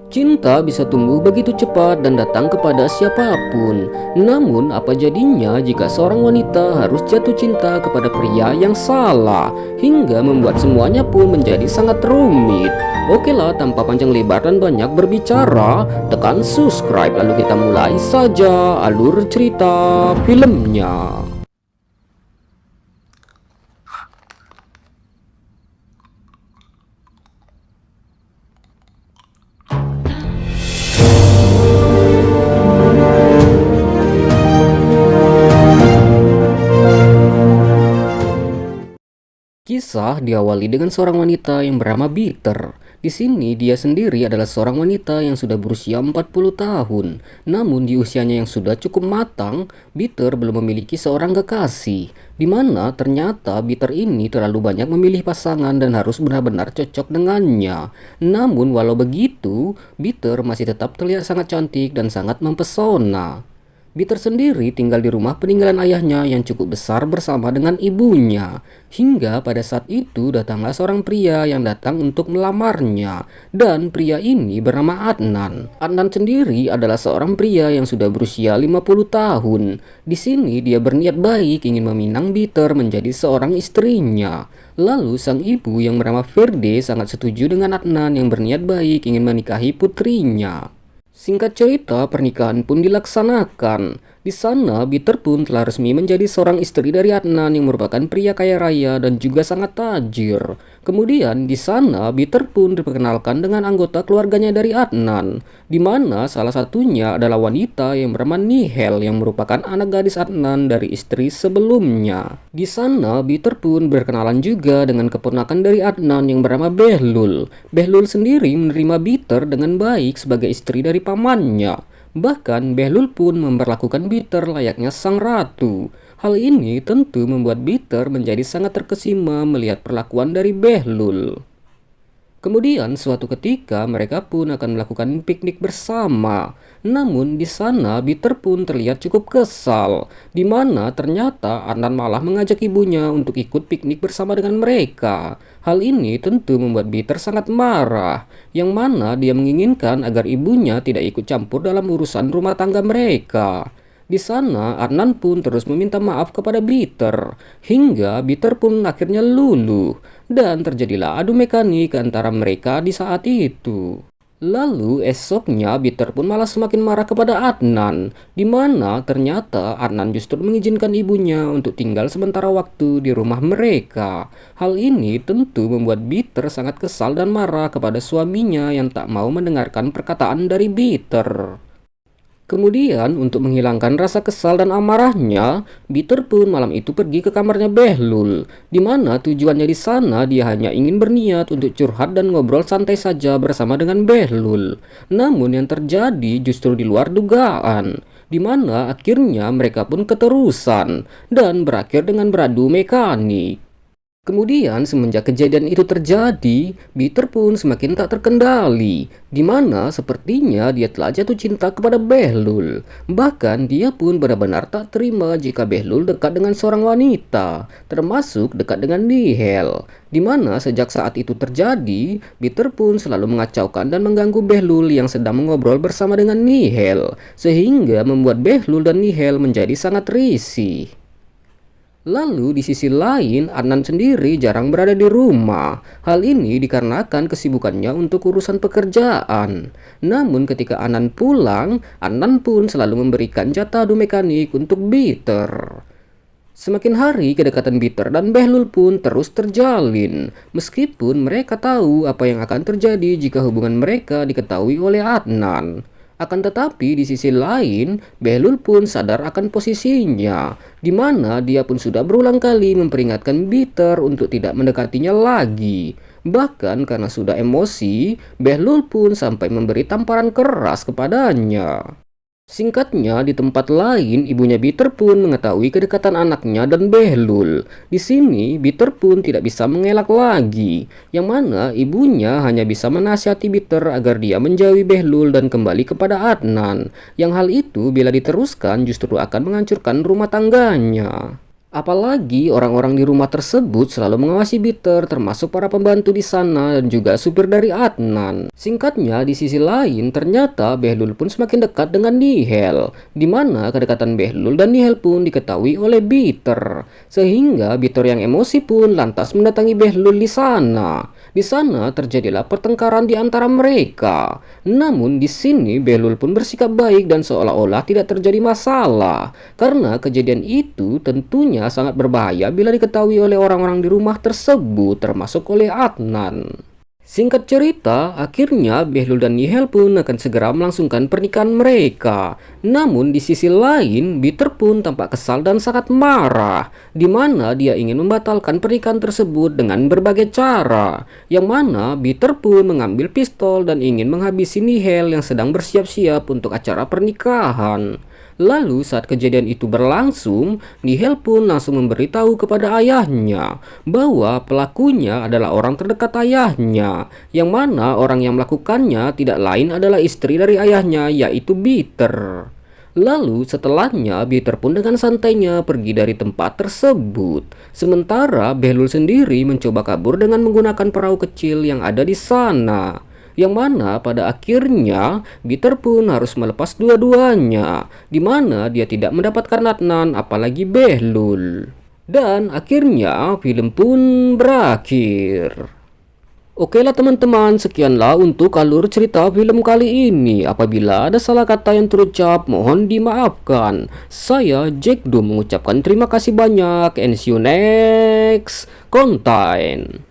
Cinta bisa tumbuh begitu cepat dan datang kepada siapapun. Namun, apa jadinya jika seorang wanita harus jatuh cinta kepada pria yang salah, hingga membuat semuanya pun menjadi sangat rumit? Oke lah, tanpa panjang lebar dan banyak berbicara, tekan subscribe lalu kita mulai saja alur cerita filmnya. Kisah diawali dengan seorang wanita yang bernama Bitter. Di sini dia sendiri adalah seorang wanita yang sudah berusia 40 tahun. Namun di usianya yang sudah cukup matang, Bitter belum memiliki seorang kekasih. Di mana ternyata Bitter ini terlalu banyak memilih pasangan dan harus benar-benar cocok dengannya. Namun walau begitu, Bitter masih tetap terlihat sangat cantik dan sangat mempesona. Bitter sendiri tinggal di rumah peninggalan ayahnya yang cukup besar bersama dengan ibunya. Hingga pada saat itu datanglah seorang pria yang datang untuk melamarnya. Dan pria ini bernama Adnan. Adnan sendiri adalah seorang pria yang sudah berusia 50 tahun. Di sini dia berniat baik ingin meminang Bitter menjadi seorang istrinya. Lalu sang ibu yang bernama Verde sangat setuju dengan Adnan yang berniat baik ingin menikahi putrinya. Singkat cerita, pernikahan pun dilaksanakan. Di sana, Bitter pun telah resmi menjadi seorang istri dari Adnan yang merupakan pria kaya raya dan juga sangat tajir. Kemudian di sana, Bitter pun diperkenalkan dengan anggota keluarganya dari Adnan, di mana salah satunya adalah wanita yang bernama Nihel yang merupakan anak gadis Adnan dari istri sebelumnya. Di sana, Bitter pun berkenalan juga dengan keponakan dari Adnan yang bernama Behlul. Behlul sendiri menerima Bitter dengan baik sebagai istri dari pamannya. Bahkan Behlul pun memperlakukan Bitter layaknya sang ratu. Hal ini tentu membuat Bitter menjadi sangat terkesima melihat perlakuan dari Behlul. Kemudian suatu ketika mereka pun akan melakukan piknik bersama. Namun di sana Bitter pun terlihat cukup kesal, di mana ternyata Adnan malah mengajak ibunya untuk ikut piknik bersama dengan mereka. Hal ini tentu membuat Bitter sangat marah, yang mana dia menginginkan agar ibunya tidak ikut campur dalam urusan rumah tangga mereka. Di sana, Adnan pun terus meminta maaf kepada Bitter, hingga Bitter pun akhirnya luluh, dan terjadilah adu mekanik antara mereka di saat itu. Lalu esoknya Bitter pun malah semakin marah kepada Adnan, di mana ternyata Adnan justru mengizinkan ibunya untuk tinggal sementara waktu di rumah mereka. Hal ini tentu membuat Bitter sangat kesal dan marah kepada suaminya yang tak mau mendengarkan perkataan dari Bitter. Kemudian untuk menghilangkan rasa kesal dan amarahnya, Bitter pun malam itu pergi ke kamarnya Behlul, di mana tujuannya di sana dia hanya ingin berniat untuk curhat dan ngobrol santai saja bersama dengan Behlul. Namun yang terjadi justru di luar dugaan, di mana akhirnya mereka pun keterusan dan berakhir dengan beradu mekanik. Kemudian semenjak kejadian itu terjadi, Bitter pun semakin tak terkendali, di mana sepertinya dia telah jatuh cinta kepada Behlul. Bahkan dia pun benar-benar tak terima jika Behlul dekat dengan seorang wanita, termasuk dekat dengan Nihel. Di mana sejak saat itu terjadi, Bitter pun selalu mengacaukan dan mengganggu Behlul yang sedang mengobrol bersama dengan Nihel, sehingga membuat Behlul dan Nihel menjadi sangat risih. Lalu di sisi lain, Adnan sendiri jarang berada di rumah. Hal ini dikarenakan kesibukannya untuk urusan pekerjaan. Namun ketika Adnan pulang, Adnan pun selalu memberikan jatah adu mekanik untuk Bitter. Semakin hari kedekatan Bitter dan Behlul pun terus terjalin. Meskipun mereka tahu apa yang akan terjadi jika hubungan mereka diketahui oleh Adnan. Akan tetapi di sisi lain, Behlul pun sadar akan posisinya, di mana dia pun sudah berulang kali memperingatkan Bitter untuk tidak mendekatinya lagi. Bahkan karena sudah emosi, Behlul pun sampai memberi tamparan keras kepadanya. Singkatnya, di tempat lain, ibunya Bitter pun mengetahui kedekatan anaknya dan Behlul. Di sini, Bitter pun tidak bisa mengelak lagi, yang mana ibunya hanya bisa menasihati Bitter agar dia menjauhi Behlul dan kembali kepada Adnan. Yang hal itu bila diteruskan justru akan menghancurkan rumah tangganya. Apalagi orang-orang di rumah tersebut selalu mengawasi Bitter, termasuk para pembantu di sana dan juga supir dari Adnan. Singkatnya, di sisi lain ternyata Behlul pun semakin dekat dengan Nihel, di mana kedekatan Behlul dan Nihel pun diketahui oleh Bitter. Sehingga Bitter yang emosi pun lantas mendatangi Behlul di sana. Di sana terjadilah pertengkaran di antara mereka. Namun di sini Behlul pun bersikap baik dan seolah-olah tidak terjadi masalah, karena kejadian itu tentunya sangat berbahaya bila diketahui oleh orang-orang di rumah tersebut, termasuk oleh Adnan. Singkat cerita, akhirnya Behlul dan Nihel pun akan segera melangsungkan pernikahan mereka. Namun di sisi lain, Bitter pun tampak kesal dan sangat marah, di mana dia ingin membatalkan pernikahan tersebut dengan berbagai cara. Yang mana Bitter pun mengambil pistol dan ingin menghabisi Nihel yang sedang bersiap-siap untuk acara pernikahan. Lalu saat kejadian itu berlangsung, Nihel pun langsung memberitahu kepada ayahnya bahwa pelakunya adalah orang terdekat ayahnya, yang mana orang yang melakukannya tidak lain adalah istri dari ayahnya, yaitu Bitter. Lalu setelahnya Bitter pun dengan santainya pergi dari tempat tersebut. Sementara Behlul sendiri mencoba kabur dengan menggunakan perahu kecil yang ada di sana, yang mana pada akhirnya Bitter pun harus melepas dua-duanya, di mana dia tidak mendapatkan Adnan apalagi Behlul. Dan akhirnya film pun berakhir. Oke lah teman-teman, sekianlah untuk alur cerita film kali ini. Apabila ada salah kata yang terucap, mohon dimaafkan. Saya Jack Do mengucapkan terima kasih banyak, and see you next content.